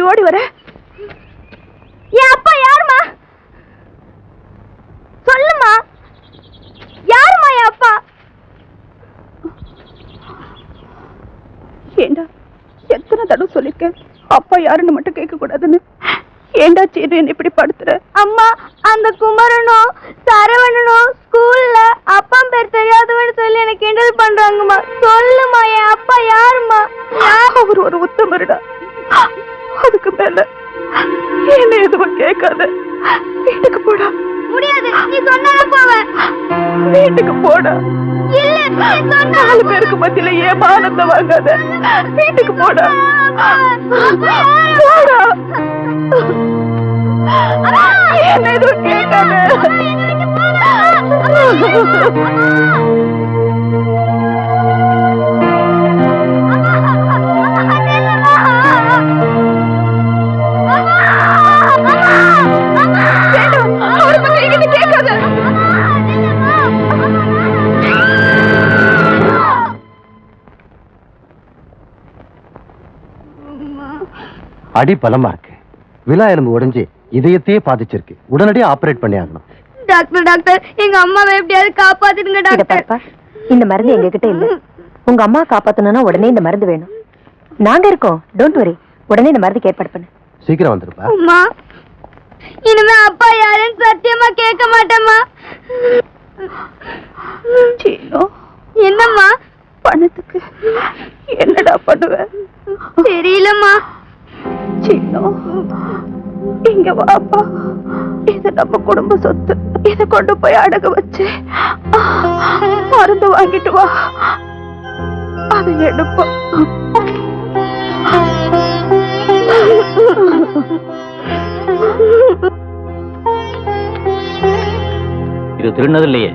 ஓடி வர? என் அப்பா யாருமா? சொல்லுமா, யாருமா என் அப்பா? ஏண்டா எத்தனை தடவை சொல்லிருக்கேன் அப்பா யாருன்னு மட்டும் கேட்க கூடாதுன்னு. ஏண்டா சீரு என்ன இப்படி படுத்துற? அம்மா, அந்த குமரனும் சரவணனும் ஸ்கூல்ல அப்பா பேர் தெரியாதவன்னு சொல்லி எனக்கு கிண்டல் பண்றாங்கம்மா. சொல்லுமா, என் அப்பா யாருமா? அவர் ஒரு உத்தமருடா. அதுக்கு மேல என்ன எதுவும் கேட்காத. வீட்டுக்கு போடா. முடியாது, நீ சொன்னாலும் போவேன். வீட்டுக்கு போடா. இல்ல, நீ சொன்ன 4 பேருக்கு மத்தியில ஏன் மானத்தை வாங்காத. வீட்டுக்கு போடா. போடா. என்ன எதுவும் கேட்காத. அடி பலமா இருக்கு. விலா எலும்பு உடைஞ்சு இதயத்தையே பாதிச்சிருக்கு. உடனடியாக ஆபரேட் பண்ணி ஆகணும். டாக்டர் டாக்டர், எங்க அம்மாவை எப்படியாவது காப்பாத்திடுங்க டாக்டர். இந்த மருந்து எங்க கிட்ட இல்ல. உங்க அம்மா காப்பாத்தணும்னா உடனே இந்த மருந்து வேணும். நாங்க இருக்கோம், டோன்ட் வரி. உடனே இந்த மருந்துக்கு ஏற்பாடு பண்ணு. சீக்கிரம் வந்துருப்பா. அம்மா, இனிமே அப்பா யாருன்னு சத்தியமா கேட்க மாட்டேம்மா. என்னம்மா? பணத்துக்கு என்னடா பண்ணுவ? தெரியலம்மா. சின்னோ, இங்க வாப்பா. இது நம்ம குடும்ப சொத்து. இத கொண்டு போய் அடகு வச்சு மருந்து வாங்கிட்டு வா. அதை எடுப்போம். இது திருநது இல்லையே?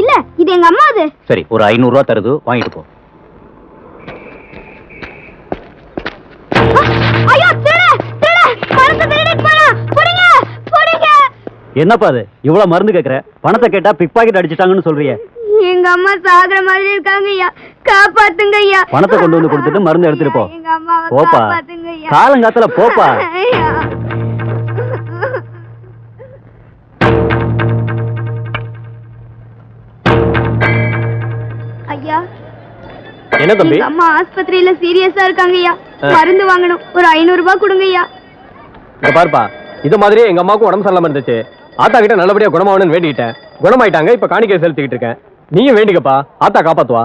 இல்ல, இது எங்க அம்மா. அது சரி, ஒரு 500 ரூபா தருது, வாங்கிட்டு போ. என்னப்பா அது இவ்வளவு மருந்து கேக்குற? பணத்தை கேட்டா பிக் பாக்கெட் அடிச்சிட்டாங்கன்னு சொல்றிய? எங்க அம்மா சாகுற மாதிரி இருக்காங்க ஐயா, காப்பாத்துங்க ஐயா. பணத்தை கொண்டு வந்து கொடுத்துட்டு மருந்து எடுத்துட்டு போ. எங்க அம்மாவை போப்பா, காப்பாத்துங்க ஐயா. காலங்காத்துல போப்பா. ஐயா, என்ன தம்பி? எங்க அம்மா ஆஸ்பத்திரியில சீரியஸா இருக்காங்க ஐயா. மருந்து வாங்கணும். ஒரு 500 ரூபாய் கொடுங்க ஐயா. இங்க பாருப்பா, இது மாதிரியே எங்க அம்மாவுக்கு உடம்பு சரியில்லாம இருந்துச்சு. ஆத்தா கிட்ட நல்லபடியா குணமாகணும்னு வேண்டிக்கிட்டேன். குணமாயிட்டாங்க. இப்ப காணிக்கை செலுத்திக்கிட்டு இருக்கேன். நீயும் வேண்டிக்கப்பா, ஆத்தா காப்பாத்துவா.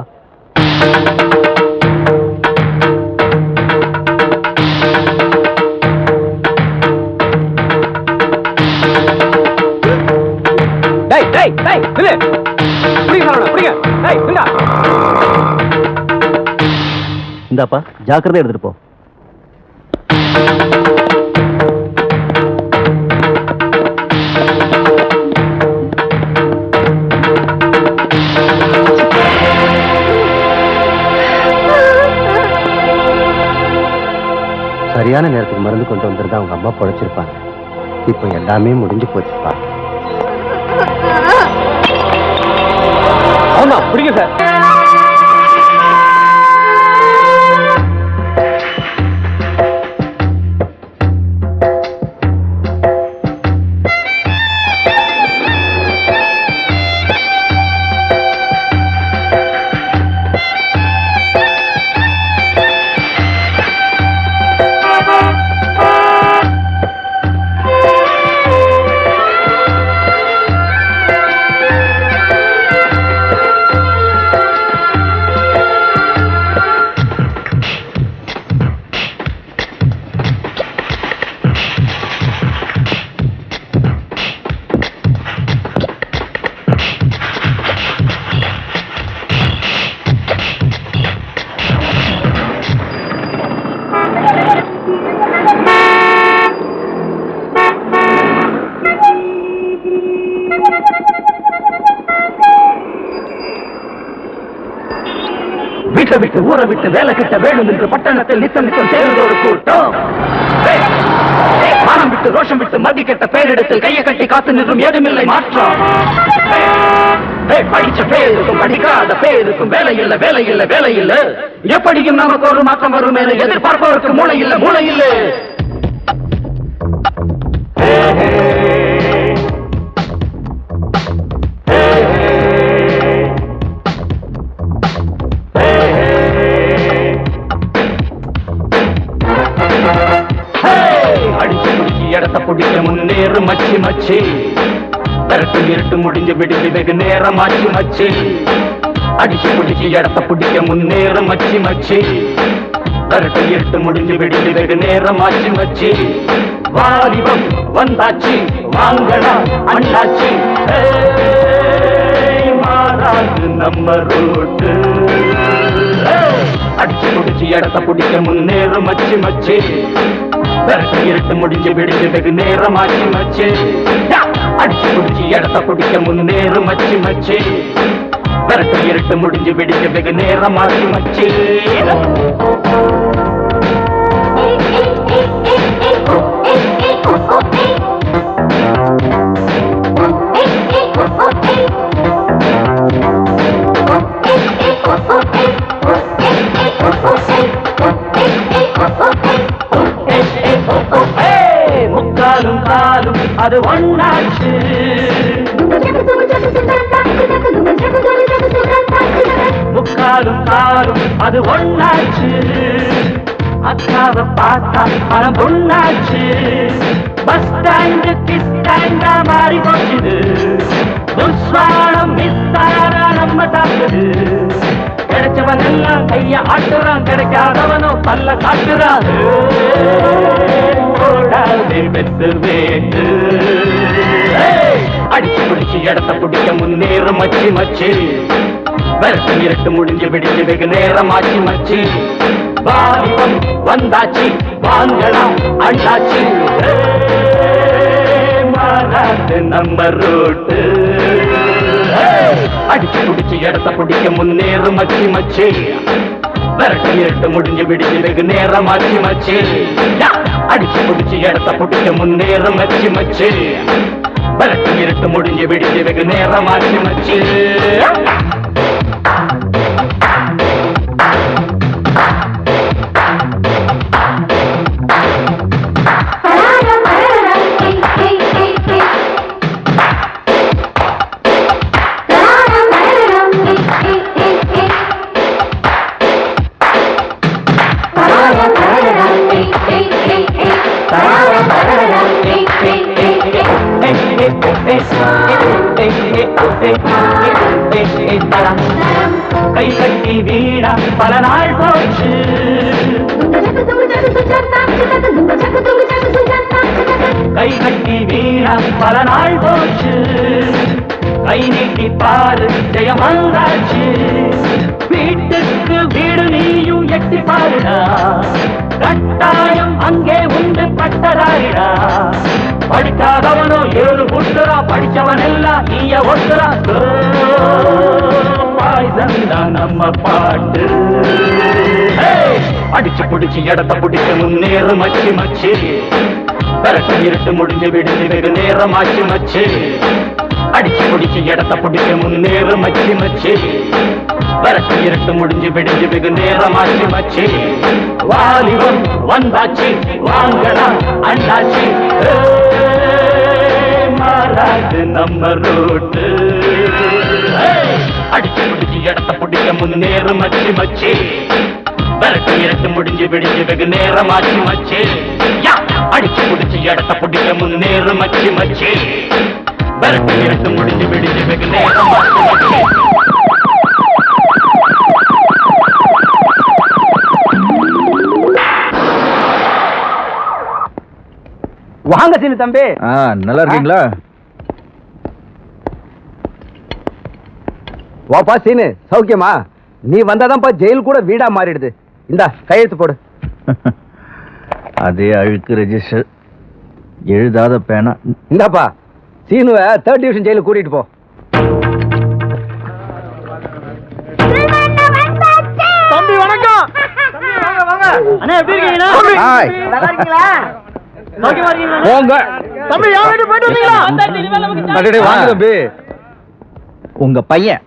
டேய் டேய் டேய், நில்லு. புடிங்க சரவணா, புடிங்க. டேய், நில்லா. இந்தாப்பா, ஜாக்கிரதை எடுத்துட்டு போ. சரியான நேரத்துக்கு மருந்து கொண்டு வந்திருந்தா அவங்க அம்மா பொழைச்சிருப்பாங்க. இப்ப எல்லாமே முடிஞ்சு போச்சுப்பா. ஆமா, பிடிங்க சார். வீட்டை விட்டு ஊரை விட்டு வேலை கிட்ட வேணும் என்று பட்டணத்தில் நித்தம் நித்தம் சேர்ந்த ஒரு கூட்டம். மானம் விட்டு ரோஷம் விட்டு மதி கெட்ட பேரிடத்தில் கையை கட்டி காத்து நின்றும் ஏதுமில்லை மாற்றம். படிச்ச பேருக்கும் படிக்காத பேருக்கும் வேலை இல்ல வேலை இல்ல வேலை இல்ல. எப்படியும் நமக்கு ஒரு மாற்றம் வரும் என எதிர்பார்ப்பவருக்கு மூளை இல்ல மூளை இல்ல. முன்னேறு மச்சி மச்சி விரட்டு இருட்டு முடிஞ்சு விடுஞ்சு வெகு நேரமாச்சு மச்சி அடிச்சு பிடிச்சி இடத்த பிடிக்க முன்னேறு மச்சி மச்சி விரட்டு இருட்டு முடிஞ்சு விடுஞ்சு வெகு நேரமாச்சு மச்சி வாலிபம் வந்தாச்சு வாங்கடா அண்ணாச்சி மாறாது நம்ம ரோட்டு அடிச்சு பிடிச்சி இடத்த பிடிக்க முன்னேறு மச்சி மச்சி விரட்டு இருட்டு முடிஞ்சு விடுஞ்சு வெகு நேரமாச்சு மச்சி அடிச்சு பிடிச்சி இடத்த பிடிக்க முன்னேறு மச்சி மச்சி விரட்டு இருட்டு முடிஞ்சு விடுஞ்சு வெகு நேரமாச்சு மச்சி முக்காலும் காலும் அது ஒண்ணாச்சு முக்காலும் காலும் அது ஒண்ணாச்சு அக்காவை பார்த்தா மனம் பொண்ணாச்சு பஸ் ஸ்டாண்டு கிஸ்டாண்டா மாறி போச்சுது துஸ்வானம் மிஸ்ஸாரா நம்ம தாக்குது கிடைச்சவன் எல்லாம் கைய ஆட்டுறான் கிடைக்காதவனோ பல்ல காட்டுறான் வெத்து வேட்டு அடிச்சு பிடிச்சு இடத்த பிடிக்க முன்னேறு மச்சி மச்சி விரட்டு இருட்டு முடிஞ்சு விடிஞ்சு வெகு நேரமாச்சு மச்சி வாலிபம் வந்தாச்சு வாங்கலாம் அண்ணாச்சி மாறாது நம்ம ரோட்டு அடிச்சு பிடிச்சு இடத்த பிடிக்க முன்னேறு மச்சி மச்சி விரட்டு இருட்டு முடிஞ்சு விடிஞ்சு வெகு நேரமாச்சு மச்சி அடிச்சு பிடிச்சு இடத்த பிடிக்க முன்னேறு மச்சி மச்சி விரட்டு இருட்டு முடிஞ்சு விடிஞ்சு வெகு நேரமாச்சு மச்சி கை கட்டி வீணா பல நாள் போச்சு கை கட்டி வீணா பல நாள் போச்சு கை நீட்டி பாரு ஜெயம் வந்தாச்சு வீட்டுக்கு வீடு நீயும் எட்டி பாருடா கட்டாயம் அங்கே உண்டு பட்டதாரிடா படிக்காதவனோ ஏழு புட்டுறா படிச்சவன் எல்லாம் நீய ஒட்டுறா பாய்தான் நம்ம பாட்டு அடிச்சு பிடிச்சு இடத்த பிடிக்க முன்னேறு மச்சி மச்சி விரட்டு இருட்டு முடிஞ்சு விடுஞ்சு வெகு நேரமாச்சு மச்சி அடிச்சு பிடிச்சு இடத்த பிடிக்க முன்னேறு மச்சி மச்சி விரட்டு இருட்டு முடிஞ்சு விடுஞ்சு வெகு நேரமாச்சு மச்சி வாலிபம் வந்தாச்சு வாங்கலாம் அண்ணாச்சி மாறாது நம்ம ரோட்டு அடிச்சு பிடிச்சு இடத்த பிடிக்க முன்னேறு மச்சி மச்சி விரட்டு இருட்டு முடிஞ்சு விடிஞ்சு வெகு நேரமாச்சு மச்சி அடிச்சு பிடிச்சு இடத்த பிடிக்க முன்னேறு மச்சி மச்சி விரட்டு இருட்டு முடிஞ்சு விடிஞ்சு வெகு நேரமாச்சு மச்சி வாங்க சீனு தம்பி. நல்லா இருக்கீங்களா? வாப்பா சீனு, சௌக்கியமா? நீ வந்தாதான்ப்பா ஜெயில் கூட வீடா மாறிடுது. இந்தா கையெழுத்து போடு. அதே அழுக்கு ரெஜிஸ்டர், எழுதாத பேனா. இந்தாப்பா சீனுவை 3rd டிவிஷன் ஜெயிலுக்கு கூட்டிட்டு போ. தம்பி வணக்கம். அண்ணா எப்படி இருக்கீங்களா? ஹாய். நல்லா இருக்கீங்களா? போங்க தம்பி யாரு போயிட்டு வந்தீங்களா? வாங்க தம்பி. உங்க பையன்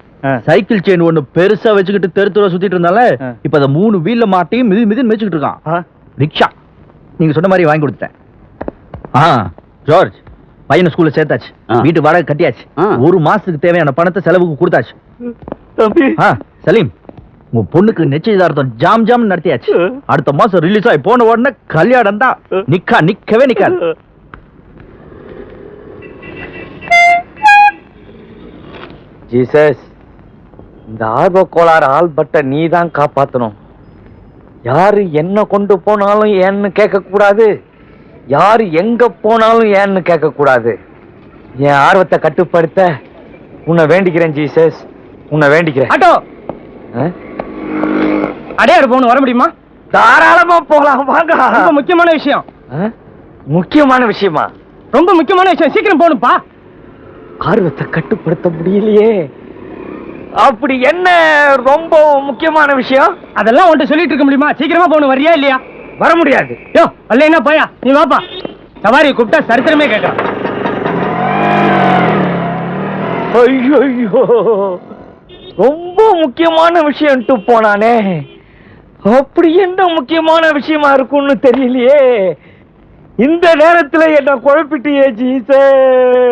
சைக்கிள் செயின் ஒண்ணு பெருசா வச்சுக்கிட்டு தெருத்துற சுத்திட்டு இருந்தால இப்ப அத 3 வீல்ல மாட்டி மிதி மிதி மேய்ச்சிட்டு இருக்கான். ரிக்ஷா நீங்க சொன்ன மாதிரி வாங்கி கொடுத்துட்டேன். ஜார்ஜ் பையனை ஸ்கூல்ல சேர்த்தாச்சு, வீட்டு வாடகை கட்டியாச்சு, 1 மாசத்துக்கு தேவையான பணத்தை செலவுக்கு கொடுத்தாச்சு. தம்பி சலீம் உங்க பொண்ணுக்கு நிச்சயதார்த்தம் ஜாம் ஜாம் நடத்தியாச்சு. அடுத்த மாசம் ரிலீஸ் ஆகி போன உடனே கல்யாணம் தான். நிக்கவே நிக்காது. ஜீசஸ், இந்த ஆர்வ கோளாறு ஆல்பர்ட்டை நீ தான் காப்பாத்தணும். யாரு என்ன கொண்டு போனாலும் ஏன்னு கேட்க கூடாது, யாரு எங்க போனாலும் ஏன்னு கேட்க கூடாது. என் ஆர்வத்தை கட்டுப்படுத்த உன்னை வேண்டிக்கிறேன் ஜீசஸ், உன்னை வேண்டிக்கிறேன். ஆட்டோ அடையாறு போகணும், வர முடியுமா? தாராளமா போலாம், வாங்க. ரொம்ப முக்கியமான விஷயம். முக்கியமான விஷயமா? ரொம்ப முக்கியமான விஷயம், சீக்கிரம் போகணும்ப்பா. ஆர்வத்தை கட்டுப்படுத்த முடியலையே. அப்படி என்ன ரொம்ப முக்கியமான விஷயம்? அதெல்லாம் உன்கிட்ட சொல்லிட்டு இருக்க முடியுமா? சீக்கிரமா போகணும், வரியா இல்லையா? வர முடியாது. யோ அல்ல என்ன போயா, நீ வாப்பா. சவாரி கூப்பிட்டா சரித்திரமே கேட்கறான். ஐயோ, ரொம்ப முக்கியமான விஷயம்ட்டு போனானே. அப்படி என்ன முக்கியமான விஷயமா இருக்கும்னு தெரியலையே. இந்த நேரத்துல என்ன குழப்பிட்டியே ஜீசஸ்.